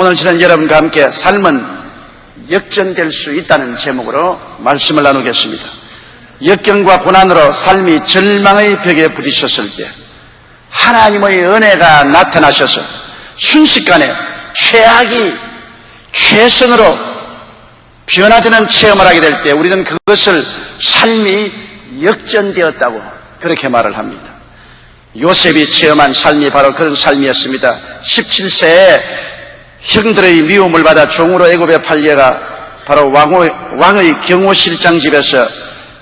오늘 저는 여러분과 함께 삶은 역전될 수 있다는 제목으로 말씀을 나누겠습니다. 역경과 고난으로 삶이 절망의 벽에 부딪혔을 때 하나님의 은혜가 나타나셔서 순식간에 최악이 최선으로 변화되는 체험을 하게 될 때 우리는 그것을 삶이 역전되었다고 그렇게 말을 합니다. 요셉이 체험한 삶이 바로 그런 삶이었습니다. 17세에 형들의 미움을 받아 종으로 애굽에 팔려가 바로 왕의 경호실장 집에서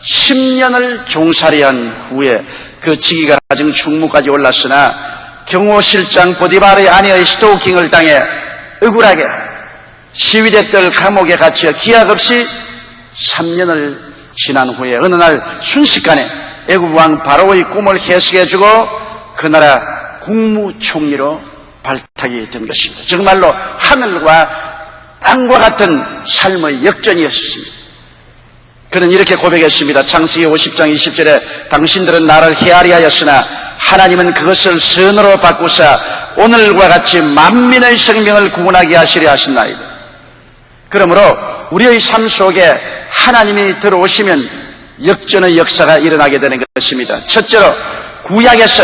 10년을 종살이한 후에 그 직위가 가진 충무까지 올랐으나 경호실장 보디발의 아내의 스토킹을 당해 억울하게 시위대들 감옥에 갇혀 기약 없이 3년을 지난 후에 어느 날 순식간에 애굽 왕 바로의 꿈을 해석해주고 그 나라 국무총리로 발탁이 된 것입니다. 정말로 하늘과 땅과 같은 삶의 역전이었습니다. 그는 이렇게 고백했습니다. 창세기 50장 20절에 당신들은 나를 헤아리 하였으나 하나님은 그것을 선으로 바꾸사 오늘과 같이 만민의 생명을 구원하게 하시려 하신나이다. 그러므로 우리의 삶 속에 하나님이 들어오시면 역전의 역사가 일어나게 되는 것입니다. 첫째로 구약에서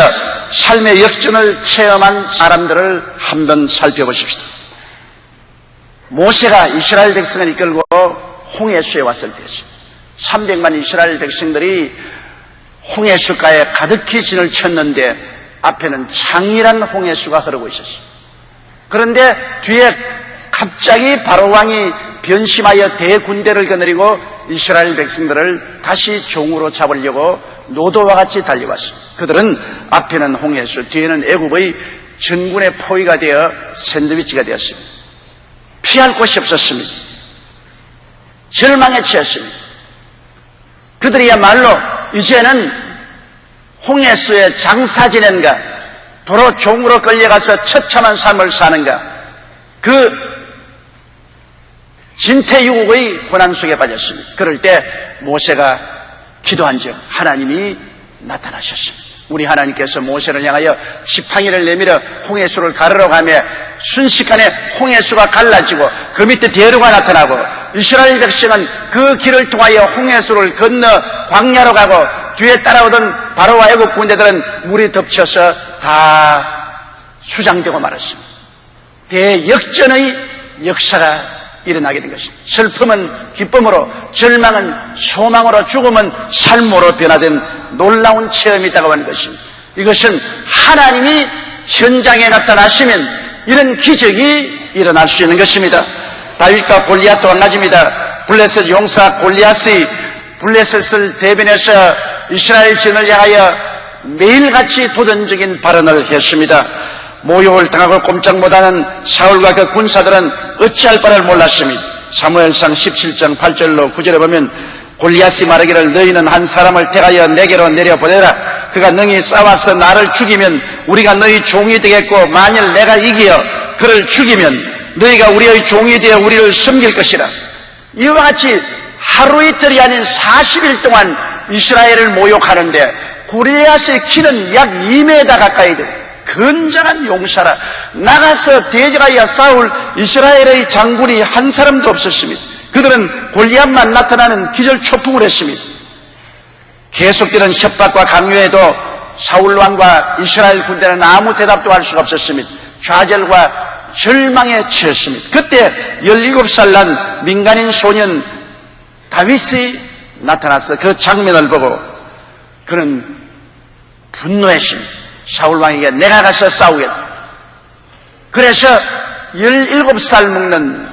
삶의 역전을 체험한 사람들을 한번 살펴보십시다. 모세가 이스라엘 백성을 이끌고 홍해수에 왔을 때였습니다. 300만 이스라엘 백성들이 홍해수가에 가득히 진을 쳤는데 앞에는 장일한 홍해수가 흐르고 있었습니다. 그런데 뒤에 갑자기 바로왕이 변심하여 대군대를 거느리고 이스라엘 백성들을 다시 종으로 잡으려고 노도와 같이 달려왔습니다. 그들은 앞에는 홍해수, 뒤에는 애굽의 전군의 포위가 되어 샌드위치가 되었습니다. 피할 곳이 없었습니다. 절망에 처했습니다. 그들이야말로 이제는 홍해수에 장사 지낸가, 도로 종으로 끌려가서 처참한 삶을 사는가, 그 진퇴유곡의 고난 속에 빠졌습니다. 그럴 때 모세가 기도한 즉 하나님이 나타나셨습니다. 우리 하나님께서 모세를 향하여 지팡이를 내밀어 홍해수를 가르러 가며 순식간에 홍해수가 갈라지고 그 밑에 대류가 나타나고 이스라엘 백성은 그 길을 통하여 홍해수를 건너 광야로 가고 뒤에 따라오던 바로와 애국 군대들은 물이 덮쳐서 다 수장되고 말았습니다. 대역전의 역사가 일어나게 된 것입니다. 슬픔은 기쁨으로, 절망은 소망으로, 죽음은 삶으로 변화된 놀라운 체험이 있다고 하는 것입니다. 이것은 하나님이 현장에 나타나시면 이런 기적이 일어날 수 있는 것입니다. 다윗과 골리앗도 마찬가지입니다. 블레셋 용사 골리앗이 블레셋을 대변해서 이스라엘 진을 향하여 매일같이 도전적인 발언을 했습니다. 모욕을 당하고 꼼짝 못하는 사울과 그 군사들은 어찌할 바를 몰랐습니다. 사무엘상 17장 8절로 9절에 보면 골리앗이 말하기를 너희는 한 사람을 택하여 내게로 내려보내라. 그가 능히 싸워서 나를 죽이면 우리가 너희 종이 되겠고 만일 내가 이기어 그를 죽이면 너희가 우리의 종이 되어 우리를 섬길 것이라. 이와 같이 하루 이틀이 아닌 40일 동안 이스라엘을 모욕하는데 골리앗의 키는 약 2m 가까이 돼요. 건장한 용사라. 나가서 대적하여 싸울 이스라엘의 장군이 한 사람도 없었습니다. 그들은 골리앗만 나타나는 기절초풍을 했습니다. 계속되는 협박과 강요에도 사울왕과 이스라엘 군대는 아무 대답도 할 수가 없었습니다. 좌절과 절망에 처했습니다. 그때 17살 난 민간인 소년 다윗이 나타나서 그 장면을 보고 그는 분노했습니다. 사울왕에게 내가 가서 싸우겠다. 그래서 17살 먹는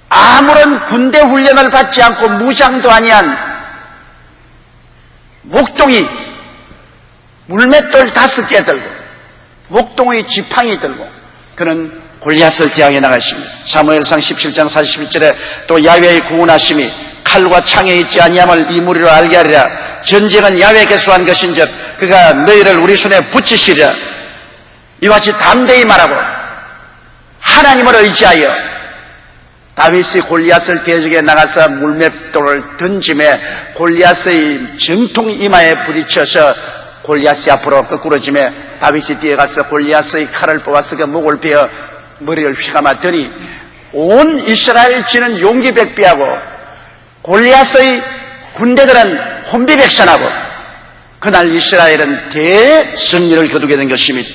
아무런 군대 훈련을 받지 않고 무장도 아니한 목동이 물맷돌 5개 들고 목동의 지팡이 들고 그는 골리앗을 대항해 나갔습니다. 사무엘상 17장 41절에 또 야훼의 구원하심이 칼과 창에 있지 아니함을 이 무리로 알게 하리라. 전쟁은 야훼께서 한 것인즉 그가 너희를 우리 손에 붙이시리라. 이와 같이 담대히 말하고 하나님을 의지하여 다윗이 골리앗을 대적해 나가서 물맷돌을 던짐에 골리앗의 정통 이마에 부딪혀서 골리앗이 앞으로 거꾸러짐에 다윗이 뛰어가서 골리앗의 칼을 뽑아서 그 목을 베어 머리를 휘감았더니 온 이스라엘 지는 용기백비하고 골리앗의 군대들은 혼비백산하고 그날 이스라엘은 대승리를 거두게 된 것입니다.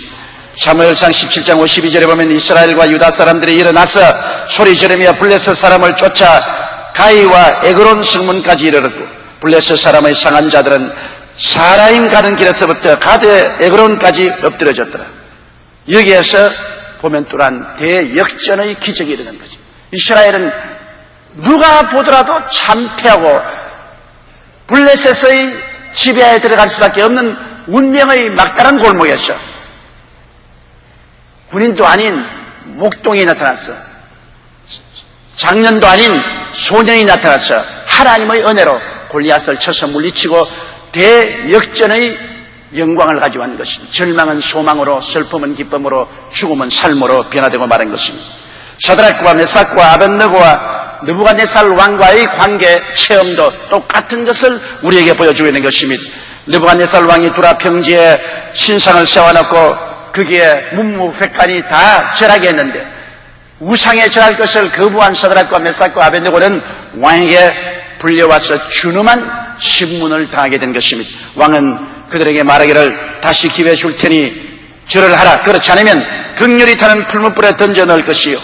사무엘상 17장 52절에 보면 이스라엘과 유다 사람들이 일어나서 소리 지르며 블레셋 사람을 쫓아 가이와 에그론 성문까지 이르렀고 블레셋 사람의 상한 자들은 사라임 가는 길에서부터 가드 에그론까지 엎드려졌더라. 여기에서 보면 또한 대역전의 기적이 일어난 거죠. 이스라엘은 누가 보더라도 참패하고 블레셋의 지배하에 들어갈 수밖에 없는 운명의 막다른 골목이었죠. 군인도 아닌 목동이 나타났어. 장년도 아닌 소년이 나타났어. 하나님의 은혜로 골리앗을 쳐서 물리치고 대역전의 영광을 가져온 것입니다. 절망은 소망으로, 슬픔은 기쁨으로, 죽음은 삶으로 변화되고 말한 것입니다. 사드락과 메삭과 아벳느고와 느부갓네살 왕과의 관계 체험도 똑같은 것을 우리에게 보여주고 있는 것입니다. 느부갓네살 왕이 두라 평지에 신상을 세워놓고 거기에 문무백관이 다 절하게 했는데 우상에 절할 것을 거부한 사드락과 메삭과 아벳느고는 왕에게 불려와서 준엄한 신문을 당하게 된 것입니다. 왕은 그들에게 말하기를 다시 기회 줄 테니 절을 하라. 그렇지 않으면 극렬히 타는 풀무불에 던져 넣을 것이요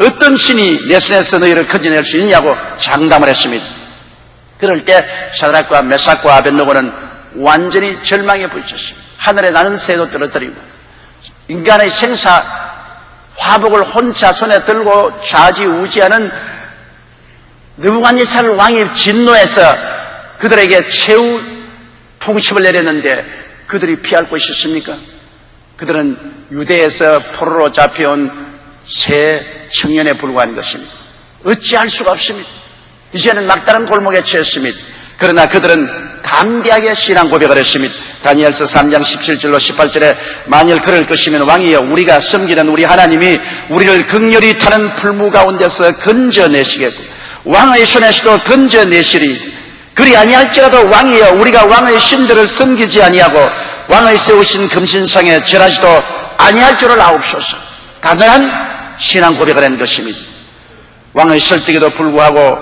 어떤 신이 내 손에서 너희를 건져낼 수 있냐고 장담을 했습니다. 그럴 때 사드락과 메삭과 아벳느고는 완전히 절망에 부딪혔습니다. 하늘에 나는 새도 떨어뜨리고 인간의 생사 화복을 혼자 손에 들고 좌지우지하는 느부갓네살 왕이 진노해서 그들에게 최후 통첩을 내렸는데 그들이 피할 곳이 있습니까? 그들은 유대에서 포로로 잡혀온 새 청년에 불과한 것입니다. 어찌할 수가 없습니다. 이제는 막다른 골목에 처했습니다. 그러나 그들은 담대하게 신앙 고백을 했습니다. 다니엘서 3장 17절로 18절에 만일 그럴 것이면 왕이여 우리가 섬기는 우리 하나님이 우리를 극렬히 타는 풀무 가운데서 건져내시겠고 왕의 손에서도 건져내시리. 그리 아니할지라도 왕이여 우리가 왕의 신들을 섬기지 아니하고 왕의 세우신 금신상에 절하지도 아니할 줄을 아옵소서. 단호한 신앙 고백을 한 것입니다. 왕의 설득에도 불구하고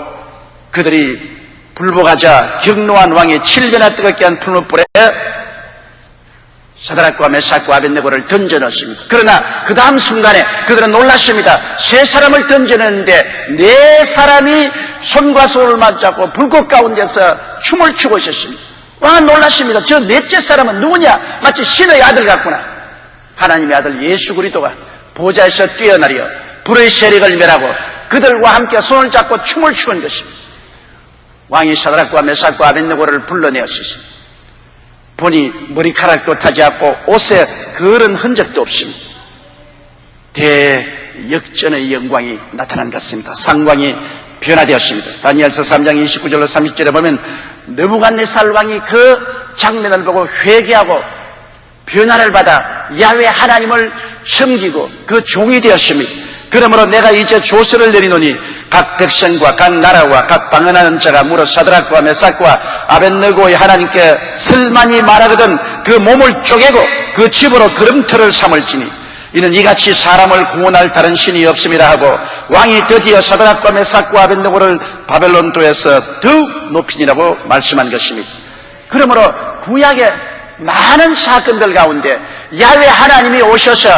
그들이 불복하자 경노한 왕이 7배나 뜨겁게 한 풀무불에 사드락과 메삭과 아벳느고를 던져넣습니다. 그러나 그 다음 순간에 그들은 놀랐습니다. 세 사람을 던져냈는데 네 사람이 손과 손을 맞잡고 불꽃 가운데서 춤을 추고 있었습니다. 왕은 놀랐습니다. 저 넷째 사람은 누구냐? 마치 신의 아들 같구나. 하나님의 아들 예수 그리스도가 보좌에서 뛰어내려 불의 세력을 멸하고 그들과 함께 손을 잡고 춤을 추는 것입니다. 왕이 사드락과 메삭과 아벳느고를 불러내었습니다. 보니 머리카락도 타지 않고 옷에 거른 흔적도 없습니다. 대역전의 영광이 나타난 것 같습니다. 상황이 변화되었습니다. 다니엘서 3장 29절로 30절에 보면 느부갓네살 왕이 그 장면을 보고 회개하고 변화를 받아 야훼 하나님을 섬기고 그 종이 되었습니다. 그러므로 내가 이제 조서를 내리노니 각 백성과 각 나라와 각 방언하는 자가 물어 사드락과 메삭과 아벳느고의 하나님께 설만이 말하거든 그 몸을 쪼개고 그 집으로 걸음터를 삼을지니 이는 이같이 사람을 구원할 다른 신이 없음이라 하고 왕이 드디어 사드락과 메삭과 아벳느고를 바벨론도에서 더욱 높이니라고 말씀한 것입니다. 그러므로 구약의 많은 사건들 가운데 야훼 하나님이 오셔서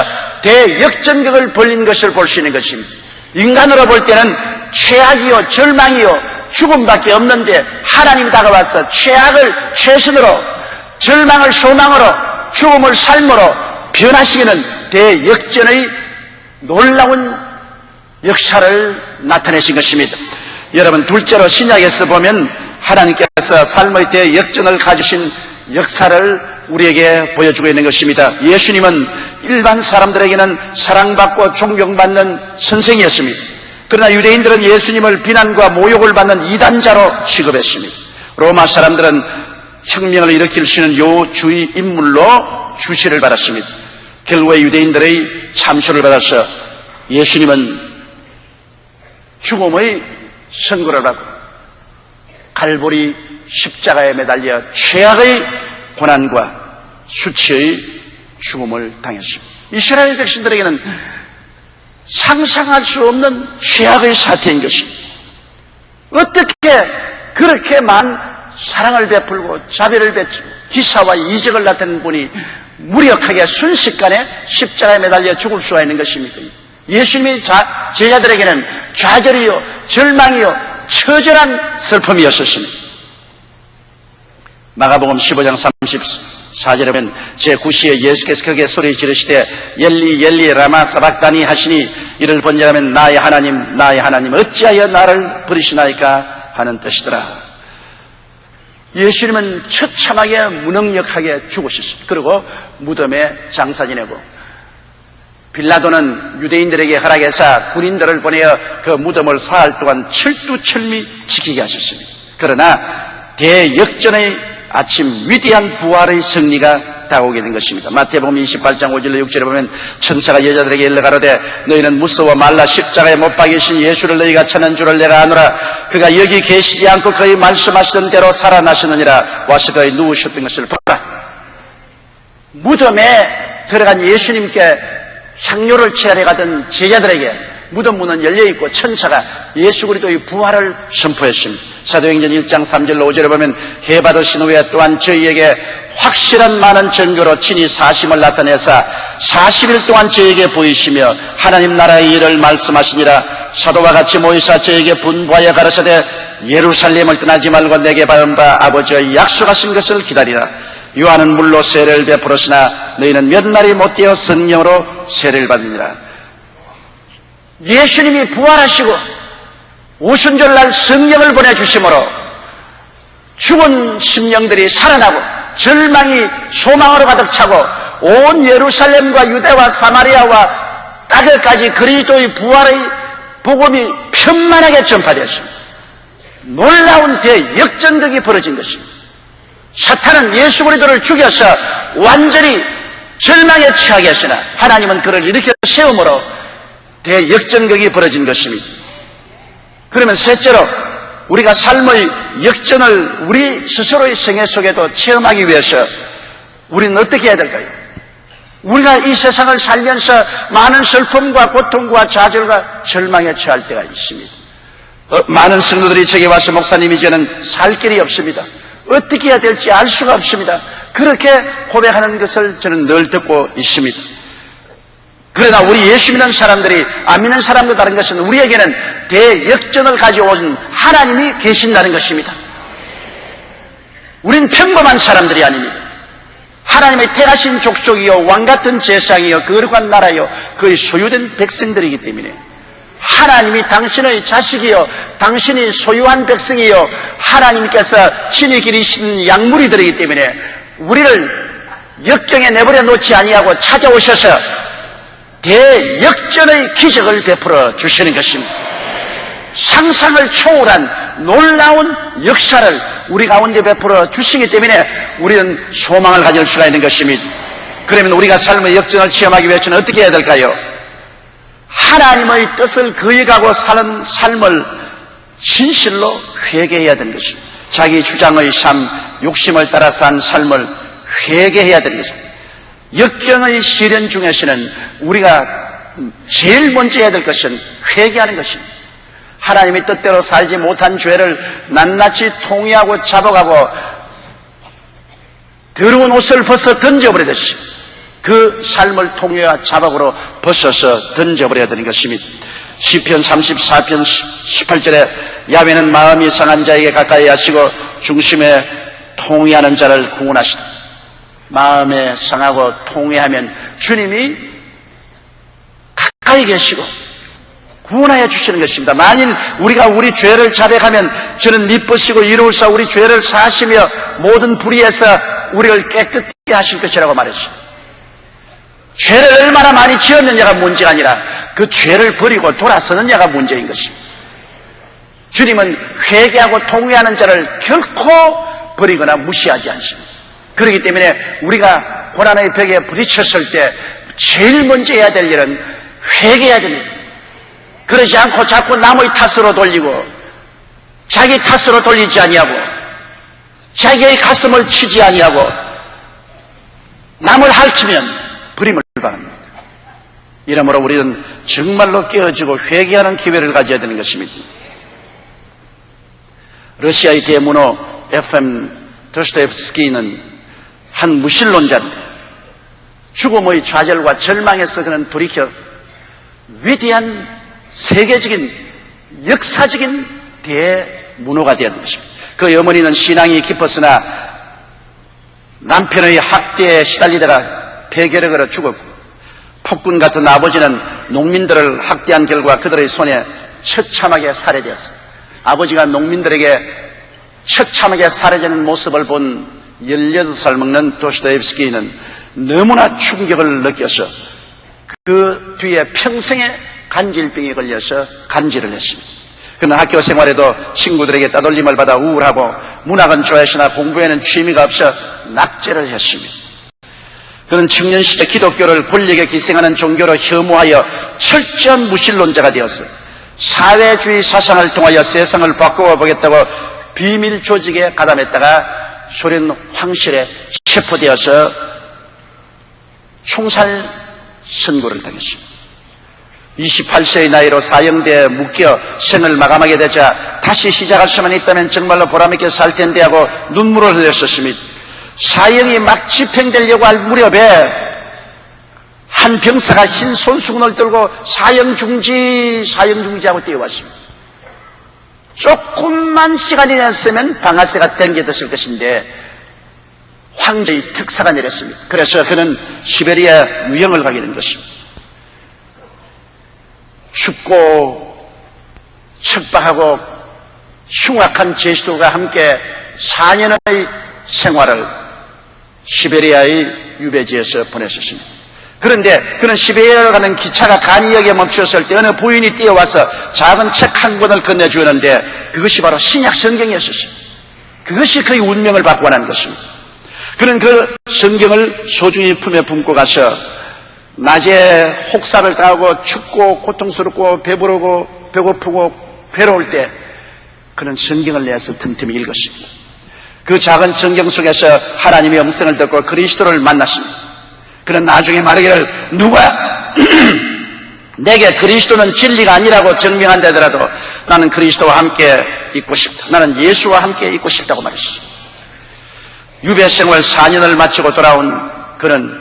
대역전극을 벌린 것을 볼 수 있는 것입니다. 인간으로 볼 때는 최악이요 절망이요 죽음밖에 없는데 하나님이 다가와서 최악을 최선으로 절망을 소망으로 죽음을 삶으로 변화시키는 대역전의 놀라운 역사를 나타내신 것입니다. 여러분 둘째로 신약에서 보면 하나님께서 삶의 대역전을 가지신 역사를 우리에게 보여주고 있는 것입니다. 예수님은 일반 사람들에게는 사랑받고 존경받는 선생이었습니다. 그러나 유대인들은 예수님을 비난과 모욕을 받는 이단자로 취급했습니다. 로마 사람들은 혁명을 일으킬 수 있는 요주의 인물로 주시를 받았습니다. 결국에 유대인들의 참수를 받아서 예수님은 죽음의 선고를 받고 갈보리 십자가에 매달려 최악의 고난과 수치의 죽음을 당했습니다. 이스라엘 백성들에게는 상상할 수 없는 최악의 사태인 것입니다. 어떻게 그렇게만 사랑을 베풀고 자비를 베풀고 기사와 이적을 나타낸 분이 무력하게 순식간에 십자가에 매달려 죽을 수가 있는 것입니까? 예수님의 제자들에게는 좌절이요 절망이요 처절한 슬픔이었습니다. 마가복음 15장 34절에 보면 제9시에 예수께서 크게 소리 지르시되 엘리 엘리 라마 사박다니 하시니 이를 번역하면 나의 하나님 어찌하여 나를 버리시나이까 하는 뜻이더라. 예수님은 처참하게 무능력하게 죽으셨습니다. 그리고 무덤에 장사 지내고 빌라도는 유대인들에게 허락해서 군인들을 보내어 그 무덤을 사흘 동안 철두철미 지키게 하셨습니다. 그러나 대역전의 아침 위대한 부활의 승리가 다가오게 된 것입니다. 마태복음 28장 5절로 6절에 보면 천사가 여자들에게 일러 가로되 너희는 무서워 말라 십자가에 못 박이신 예수를 너희가 찾는 줄을 내가 아노라. 그가 여기 계시지 않고 그의 말씀하시던 대로 살아나셨느니라. 와서 그의 누우셨던 것을 봐라. 무덤에 들어간 예수님께 향료를 채하러 가던 제자들에게 무덤 문은 열려있고 천사가 예수 그리스도의 부활을 선포했습니다. 사도행전 1장 3절로 5절에 보면 해 받으신 후에 또한 저희에게 확실한 많은 증거로 친히 사심을 나타내사 40일 동안 저에게 보이시며 하나님 나라의 일을 말씀하시니라. 사도와 같이 모이사 저에게 분부하여 가르치되 예루살렘을 떠나지 말고 내게 받은 바 아버지의 약속하신 것을 기다리라. 요한은 물로 세례를 베풀었으나 너희는 몇 날이 못되어 성령으로 세례를 받느니라. 예수님이 부활하시고 오순절날 성령을 보내주심으로 죽은 심령들이 살아나고 절망이 소망으로 가득 차고 온 예루살렘과 유대와 사마리아와 땅에까지 그리스도의 부활의 복음이 편만하게 전파되었습니다. 놀라운 대역전극이 벌어진 것입니다. 사탄은 예수 그리스도를 죽여서 완전히 절망에 처하게 하시나 하나님은 그를 일으켜 세움으로 대역전극이 벌어진 것입니다. 그러면 셋째로 우리가 삶의 역전을 우리 스스로의 생애 속에도 체험하기 위해서 우리는 어떻게 해야 될까요? 우리가 이 세상을 살면서 많은 슬픔과 고통과 좌절과 절망에 처할 때가 있습니다. 많은 성도들이 제게 와서 목사님 이제는 살 길이 없습니다. 어떻게 해야 될지 알 수가 없습니다. 그렇게 고백하는 것을 저는 늘 듣고 있습니다. 그러나 우리 예수 믿는 사람들이 안 믿는 사람도 다른 것은 우리에게는 대역전을 가져온 하나님이 계신다는 것입니다. 우린 평범한 사람들이 아닙니다. 하나님의 택하신 족속이요 왕같은 제사장이요 거룩한 나라요 그의 소유된 백성들이기 때문에 하나님이 당신의 자식이요 당신이 소유한 백성이요 하나님께서 친히 기르신 양무리들이기 때문에 우리를 역경에 내버려 놓지 아니하고 찾아오셔서 대역전의 기적을 베풀어 주시는 것입니다. 상상을 초월한 놀라운 역사를 우리 가운데 베풀어 주시기 때문에 우리는 소망을 가질 수가 있는 것입니다. 그러면 우리가 삶의 역전을 체험하기 위해서는 어떻게 해야 될까요? 하나님의 뜻을 거역하고 사는 삶을 진실로 회개해야 되는 것입니다. 자기 주장의 삶, 욕심을 따라 산 삶을 회개해야 되는 것입니다. 역경의 시련 중에서는 우리가 제일 먼저 해야 될 것은 회개하는 것입니다. 하나님의 뜻대로 살지 못한 죄를 낱낱이 통회하고 잡아가고 더러운 옷을 벗어 던져버리듯이 그 삶을 통회와 자박으로 벗어서 던져버려야 되는 것입니다. 시편 34편 18절에 야훼는 마음이 상한 자에게 가까이 하시고 중심에 통회하는 자를 구원하시다. 마음에 상하고 통회하면 주님이 가까이 계시고 구원하여 주시는 것입니다. 만일 우리가 우리 죄를 자백하면 저는 미쁘시고 이로울사 우리 죄를 사하시며 모든 불의에서 우리를 깨끗하게 하실 것이라고 말했습니다. 죄를 얼마나 많이 지었느냐가 문제가 아니라 그 죄를 버리고 돌아서느냐가 문제인 것입니다. 주님은 회개하고 통회하는 자를 결코 버리거나 무시하지 않습니다. 그렇기 때문에 우리가 고난의 벽에 부딪혔을 때 제일 먼저 해야 될 일은 회개해야 됩니다. 그러지 않고 자꾸 남의 탓으로 돌리고 자기 탓으로 돌리지 아니하고 자기의 가슴을 치지 아니하고 남을 핥으면 버림을 받습니다. 이러므로 우리는 정말로 깨어지고 회개하는 기회를 가져야 되는 것입니다. 러시아의 대문호 F.M. 도스토옙스키는 한 무신론자인데 죽음의 좌절과 절망에서 그는 돌이켜 위대한 세계적인 역사적인 대문호가 되었던 것입니다. 그 어머니는 신앙이 깊었으나 남편의 학대에 시달리다가 폐결을 걸어 죽었고, 폭군 같은 아버지는 농민들을 학대한 결과 그들의 손에 처참하게 살해되었습니다. 아버지가 농민들에게 처참하게 살해되는 모습을 본 18살 먹는 도스토옙스키는 너무나 충격을 느껴서 그 뒤에 평생의 간질병에 걸려서 간질을 했습니다. 그는 학교 생활에도 친구들에게 따돌림을 받아 우울하고 문학은 좋아했으나 공부에는 취미가 없어 낙제를 했습니다. 그는 청년 시대 기독교를 권력에 기생하는 종교로 혐오하여 철저한 무신론자가 되었어요. 사회주의 사상을 통하여 세상을 바꾸어 보겠다고 비밀 조직에 가담했다가 소련 황실에 체포되어서 총살 선고를 당했습니다. 28세의 나이로 사형대에 묶여 생을 마감하게 되자 다시 시작할 수만 있다면 정말로 보람있게 살 텐데 하고 눈물을 흘렸었습니다. 사형이 막 집행되려고 할 무렵에 한 병사가 흰 손수건을 들고 사형 중지하고 뛰어왔습니다. 조금만 시간이 지났으면 방아쇠가 당겨졌을 것인데 황제의 특사가 내렸습니다. 그래서 그는 시베리아 유형을 가게 된 것입니다. 춥고 척박하고 흉악한 제주도가 함께 4년의 생활을 시베리아의 유배지에서 보냈었습니다. 그런데 그는 시베리아를 가는 기차가 간이역에 멈추었을 때 어느 부인이 뛰어와서 작은 책 한 권을 건네주었는데 그것이 바로 신약 성경이었습니다. 그것이 그의 운명을 바꿔가는 것입니다. 그는 그 성경을 소중히 품에 품고 가서 낮에 혹사를 당하고 춥고 고통스럽고 배부르고 배고프고 괴로울 때 그는 성경을 내서 틈틈이 읽었습니다. 그 작은 성경 속에서 하나님의 음성을 듣고 그리스도를 만났습니다. 그는 나중에 말하기를 누가 내게 그리스도는 진리가 아니라고 증명한다더라도 나는 그리스도와 함께 있고 싶다. 나는 예수와 함께 있고 싶다고 말했습니다. 유배 생활 4년을 마치고 돌아온 그는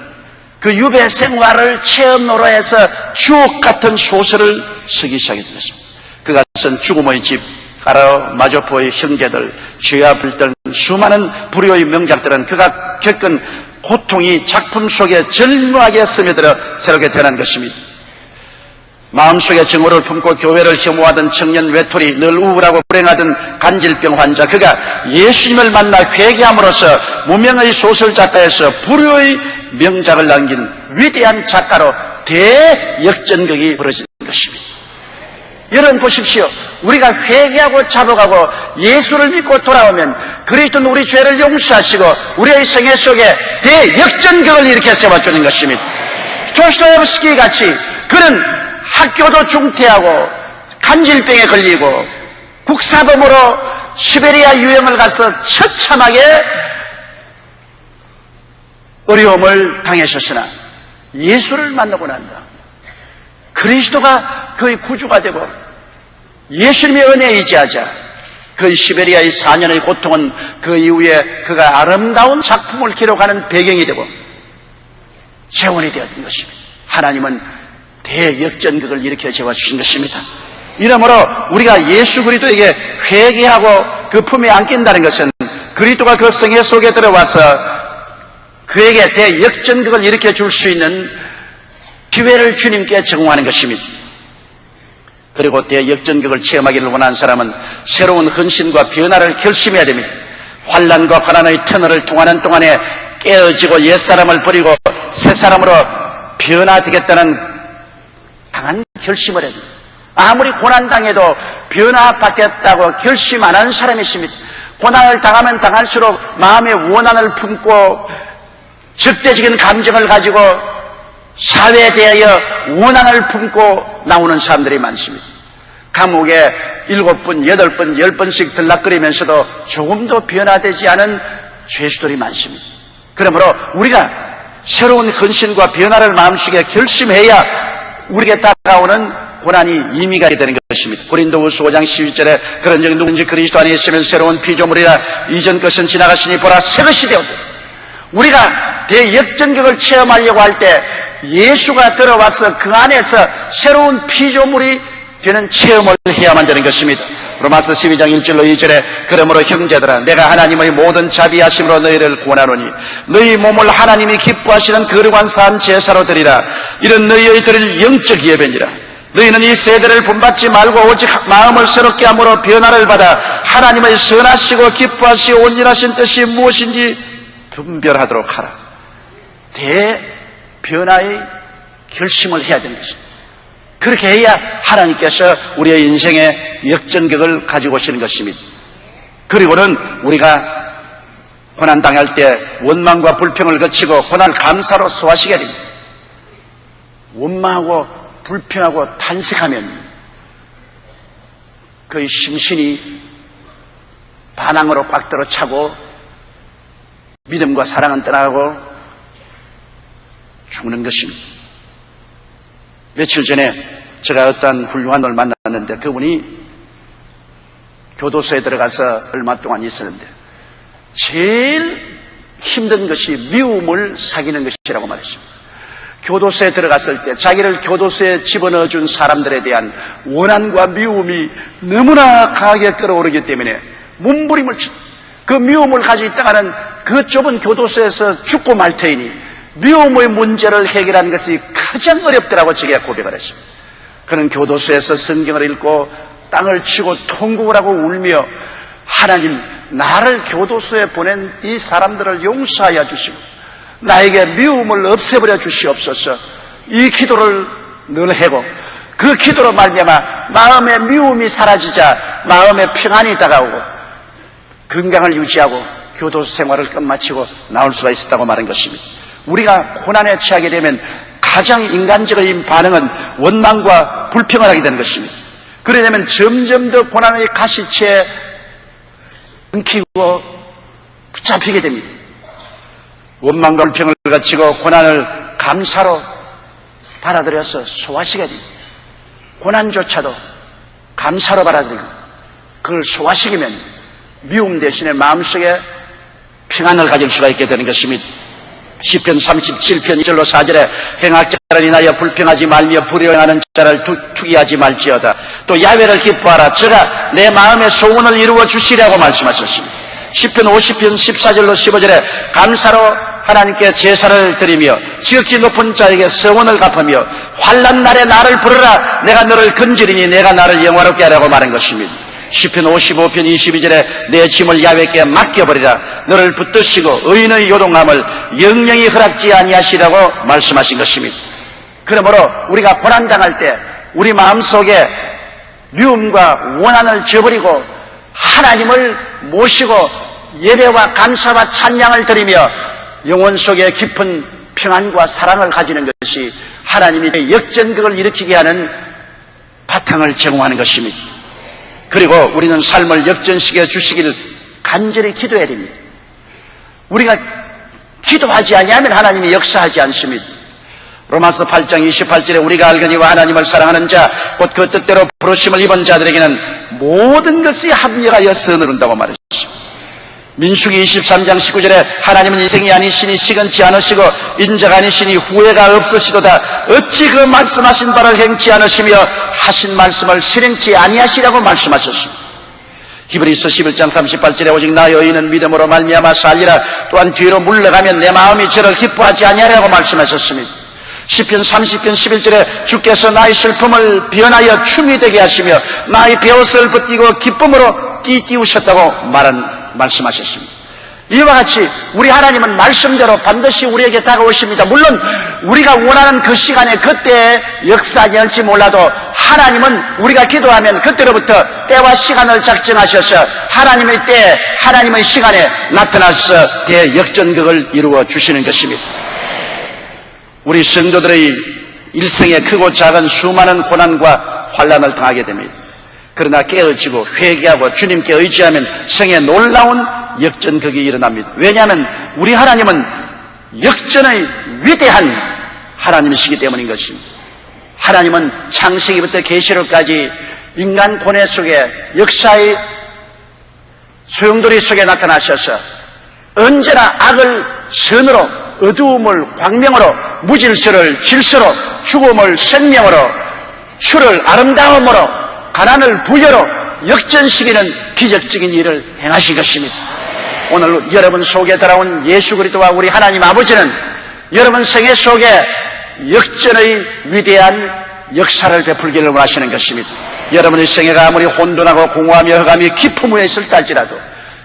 그 유배 생활을 체험으로 해서 주옥 같은 소설을 쓰기 시작했습니다. 그가 쓴 죽음의 집, 가로 마조포의 형제들, 죄와 불들 수많은 불효의 명작들은 그가 겪은 고통이 작품 속에 절묘하게 스며들어 새롭게 태어난 것입니다. 마음속에 증오를 품고 교회를 혐오하던 청년 외톨이, 늘 우울하고 불행하던 간질병 환자, 그가 예수님을 만나 회개함으로써 무명의 소설작가에서 불효의 명작을 남긴 위대한 작가로 대역전극이 벌어진 것입니다. 여러분 보십시오. 우리가 회개하고 잡아가고 예수를 믿고 돌아오면 그리스도는 우리 죄를 용서하시고 우리의 생애 속에 대역전극을 일으켜 세워주는 것입니다. 도스토옙스키 같이 그는 학교도 중퇴하고 간질병에 걸리고 국사범으로 시베리아 유형을 가서 처참하게 어려움을 당하셨으나 예수를 만나고 난다. 그리스도가 그의 구주가 되고 예수님의 은혜에 의지하자 그 시베리아의 4년의 고통은 그 이후에 그가 아름다운 작품을 기록하는 배경이 되고 재원이 되었던 것입니다. 하나님은 대역전극을 일으켜 세워주신 것입니다. 이러므로 우리가 예수 그리스도에게 회개하고 그 품에 안긴다는 것은 그리스도가 그 성회 속에 들어와서 그에게 대역전극을 일으켜 줄 수 있는 기회를 주님께 제공하는 것입니다. 그리고 대역전극을 체험하기를 원하는 사람은 새로운 헌신과 변화를 결심해야 됩니다. 환난과 고난의 터널을 통하는 동안에 깨어지고 옛사람을 버리고 새사람으로 변화되겠다는 강한 결심을 해야 됩니다. 아무리 고난당해도 변화받겠다고 결심 안 하는 사람이 있습니다. 고난을 당하면 당할수록 마음의 원한을 품고 적대적인 감정을 가지고 사회에 대하여 원한을 품고 나오는 사람들이 많습니다. 감옥에 7번, 8번, 10번씩 들락거리면서도 조금도 변화되지 않은 죄수들이 많습니다. 그러므로 우리가 새로운 헌신과 변화를 마음속에 결심해야 우리에게 다가오는 고난이 임의가 되는 것입니다. 고린도후서 5장 12절에 그런 적이 누군지 그리스도 안에 있으면 새로운 피조물이라 이전 것은 지나갔으니 보라 새 것이 되었다. 우리가 대역전격을 체험하려고 할 때 예수가 들어와서 그 안에서 새로운 피조물이 되는 체험을 해야만 되는 것입니다. 로마서 12장 1절로 2절에 그러므로 형제들아 내가 하나님의 모든 자비하심으로 너희를 권하노니 너희 몸을 하나님이 기뻐하시는 거룩한 산 제사로 드리라. 이런 너희의 드릴 영적 예배니라. 너희는 이 세대를 본받지 말고 오직 마음을 새롭게 함으로 변화를 받아 하나님의 선하시고 기뻐하시고 온전하신 뜻이 무엇인지 분별하도록 하라. 대변화의 결심을 해야 되는 것입니다. 그렇게 해야 하나님께서 우리의 인생의 역전격을 가지고 오시는 것입니다. 그리고는 우리가 고난당할 때 원망과 불평을 거치고 고난을 감사로 소화시켜야 됩니다. 원망하고 불평하고 탄식하면 그의 심신이 반항으로 꽉 들어차고 믿음과 사랑은 떠나가고 죽는 것입니다. 며칠 전에 제가 어떤 훌륭한 분을 만났는데 그분이 교도소에 들어가서 얼마 동안 있었는데 제일 힘든 것이 미움을 사귀는 것이라고 말했습니다. 교도소에 들어갔을 때 자기를 교도소에 집어넣어 준 사람들에 대한 원한과 미움이 너무나 강하게 끌어오르기 때문에 몸부림을 그 미움을 가지고 있다가는 그 좁은 교도소에서 죽고 말 테이니 미움의 문제를 해결하는 것이 가장 어렵더라고 제게 고백을 했습니다. 그는 교도소에서 성경을 읽고 땅을 치고 통곡을 하고 울며 하나님 나를 교도소에 보낸 이 사람들을 용서하여 주시고 나에게 미움을 없애버려 주시옵소서. 이 기도를 늘 하고 그 기도로 말미암아 마음의 미움이 사라지자 마음의 평안이 다가오고 건강을 유지하고 교도소 생활을 끝마치고 나올 수가 있었다고 말한 것입니다. 우리가 고난에 처하게 되면 가장 인간적인 반응은 원망과 불평을 하게 되는 것입니다. 그러려면 점점 더 고난의 가시체에 엉키고 붙잡히게 됩니다. 원망과 불평을 거치고 고난을 감사로 받아들여서 소화시켜야 됩니다. 고난조차도 감사로 받아들이고 그걸 소화시키면 미움 대신에 마음속에 평안을 가질 수가 있게 되는 것입니다. 시편 37편 2절로 4절에 행악자를 인하여 불평하지 말며 불의하는 자를 투기하지 말지어다. 또 야훼를 기뻐하라. 저가 내 마음의 소원을 이루어 주시라고 말씀하셨습니다. 시편 50편 14절로 15절에 감사로 하나님께 제사를 드리며 지극히 높은 자에게 서원을 갚으며 환난 날에 나를 부르라. 내가 너를 건지리니 내가 나를 영화롭게 하라고 말한 것입니다. 시편 55편 22절에 내 짐을 야훼께 맡겨버리라. 너를 붙드시고 의인의 요동함을 영영히 허락지 아니하시라고 말씀하신 것입니다. 그러므로 우리가 고난당할 때 우리 마음속에 미움과 원한을 저버리고 하나님을 모시고 예배와 감사와 찬양을 드리며 영혼 속에 깊은 평안과 사랑을 가지는 것이 하나님이 역전극을 일으키게 하는 바탕을 제공하는 것입니다. 그리고 우리는 삶을 역전시켜 주시기를 간절히 기도해야 됩니다. 우리가 기도하지 아니하면 하나님이 역사하지 않습니다. 로마서 8장 28절에 우리가 알거니와 하나님을 사랑하는 자 곧 그 뜻대로 부르심을 입은 자들에게는 모든 것이 합력하여 선을 이룬다고 말했습니다. 민수기 23장 19절에 하나님은 인생이 아니시니 시건치 않으시고 인자가 아니시니 후회가 없으시도다. 어찌 그 말씀하신 바를 행치 않으시며 하신 말씀을 실행치 아니하시라고 말씀하셨습니다. 히브리서 11장 38절에 오직 나 여인은 믿음으로 말미암아 살리라. 또한 뒤로 물러가면 내 마음이 저를 기뻐하지 아니하라고 말씀하셨습니다. 시편 30편 11절에 주께서 나의 슬픔을 변하여 춤이 되게 하시며 나의 베옷을 벗기고 기쁨으로 띠띠우셨다고 말씀하셨습니다. 이와 같이 우리 하나님은 말씀대로 반드시 우리에게 다가오십니다. 물론 우리가 원하는 그 시간에 그때에 역사하지 않을지 몰라도 하나님은 우리가 기도하면 그때로부터 때와 시간을 작정하셔서 하나님의 때에 하나님의 시간에 나타나서 대역전극을 이루어 주시는 것입니다. 우리 성도들의 일생에 크고 작은 수많은 고난과 환난을 당하게 됩니다. 그러나 깨어지고 회개하고 주님께 의지하면 생에 놀라운 역전극이 일어납니다. 왜냐하면 우리 하나님은 역전의 위대한 하나님이시기 때문인 것입니다. 하나님은 창세기부터 계시록까지 인간 고뇌 속에 역사의 소용돌이 속에 나타나셔서 언제나 악을 선으로, 어두움을 광명으로, 무질서를 질서로, 죽음을 생명으로, 추를 아름다움으로, 가난을 부여로 역전시키는 기적적인 일을 행하신 것입니다. 오늘 여러분 속에 돌아온 예수 그리스도와 우리 하나님 아버지는 여러분 생애 속에 역전의 위대한 역사를 베풀기를 원하시는 것입니다. 여러분의 생애가 아무리 혼돈하고 공허하며 흑암이 깊은 위에 있을 때지라도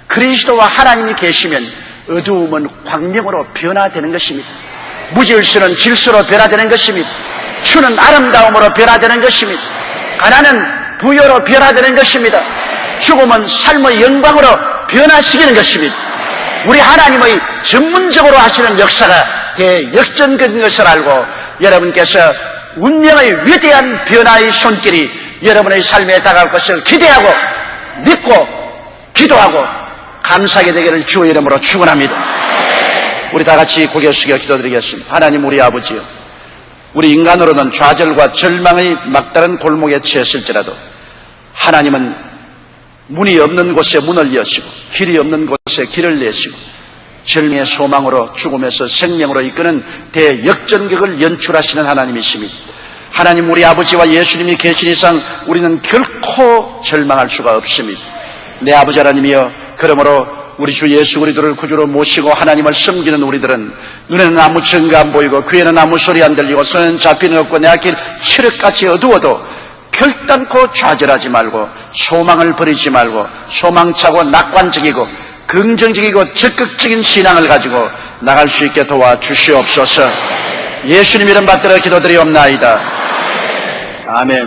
그리스도와 하나님이 계시면 어두움은 광명으로 변화되는 것입니다. 무질서는 질서로 변화되는 것입니다. 추는 아름다움으로 변화되는 것입니다. 가난은 부여로 변화되는 것입니다. 죽음은 삶의 영광으로 변화시키는 것입니다. 우리 하나님의 전문적으로 하시는 역사가 대역전적인 것을 알고 여러분께서 운명의 위대한 변화의 손길이 여러분의 삶에 다가올 것을 기대하고 믿고 기도하고 감사하게 되기를 주의 이름으로 축원합니다. 우리 다 같이 고개 숙여 기도드리겠습니다. 하나님 우리 아버지요, 우리 인간으로는 좌절과 절망의 막다른 골목에 처했을지라도 하나님은 문이 없는 곳에 문을 여시고 길이 없는 곳에 길을 내시고 절망의 소망으로 죽음에서 생명으로 이끄는 대역전극을 연출하시는 하나님이십니다. 하나님 우리 아버지와 예수님이 계신 이상 우리는 결코 절망할 수가 없습니다. 내 아버지 하나님이여, 그러므로 우리 주 예수 그리스도를 구주로 모시고 하나님을 섬기는 우리들은 눈에는 아무 증거 안 보이고 귀에는 아무 소리 안 들리고 손에는 잡히는 없고 내 앞길 칠흑같이 어두워도 결단코 좌절하지 말고 소망을 버리지 말고 소망차고 낙관적이고 긍정적이고 적극적인 신앙을 가지고 나갈 수 있게 도와주시옵소서. 예수님 이름 받들어 기도드리옵나이다. 아멘.